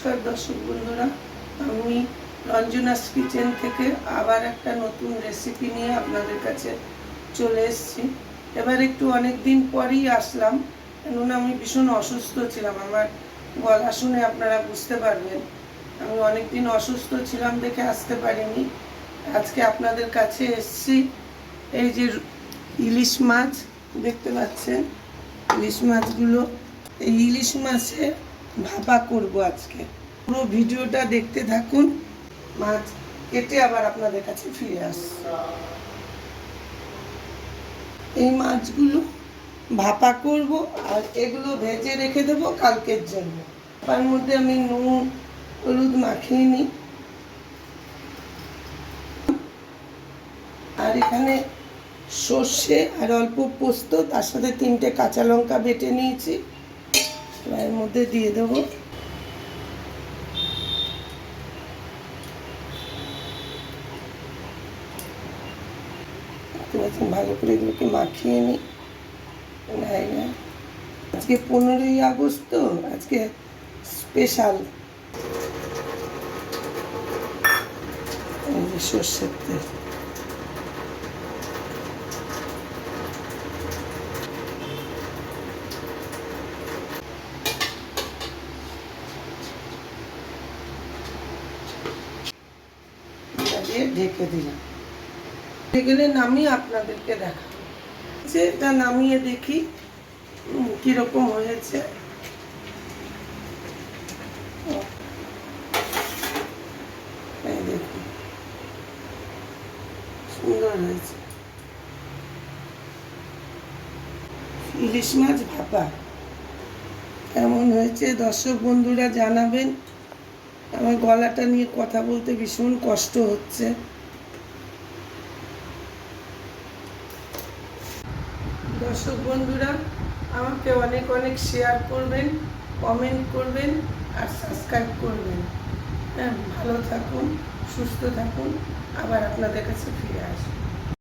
নমস্কার দর্শক বন্ধুরা, আমি রঞ্জনাস কিচেন থেকে আবার একটা নতুন রেসিপি নিয়ে আপনাদের কাছে চলে এসেছি। এবার একটু অনেক দিন পরেই আসলাম, কেননা আমি ভীষণ অসুস্থ ছিলাম। আমার গলা শুনে আপনারা বুঝতে পারবেন আমি অনেক দিন অসুস্থ ছিলাম দেখে আসতে পারিনি। আজকে আপনাদের কাছে এসেছি। এই যে ইলিশ মাছ দেখতে পাচ্ছেন, ইলিশ মাছগুলো, এই ইলিশ মাছের ভাপা করব আজকে। পুরো ভিডিওটা দেখতে থাকুন। মাছ কেটে আবার আপনাদের কাছে ফিরে আসছি। এই মাছগুলো ভাপা করব আর এগুলো ভেজে রেখে দেবো কালকের জন্য। তার মধ্যে আমি নুন হলুদ মাখিয়ে নিই। আর এখানে সর্ষে আর অল্প পোস্ত, তার সাথে 3টে কাঁচা লঙ্কা বেটে নিয়েছি, এর মধ্যে দিয়ে দেবো। ভালো করে এগুলোকে মাখিয়ে নিই। আজকে 15ই আগস্ট, তো আজকে স্পেশাল এই যে সর্ষের তেল। ঢেকে দিলাম, গেলে নামিয়ে আপনাদেরকে দেখাবো। এটা নামিয়ে দেখি কিরকম হয়েছে। এই দেখুন, সুন্দর হয়েছে। ইলিশ মাছ ভাপা কেমন হয়েছে দর্শক বন্ধুরা জানাবেন। আমার গলাটা নিয়ে কথা বলতে ভীষণ কষ্ট হচ্ছে। দর্শক বন্ধুরা, আমাকে অনেক অনেক শেয়ার করবেন, কমেন্ট করবেন আর সাবস্ক্রাইব করবেন। হ্যাঁ, ভালো থাকুন, সুস্থ থাকুন, আবার আপনাদের কাছে ফিরে আসুন।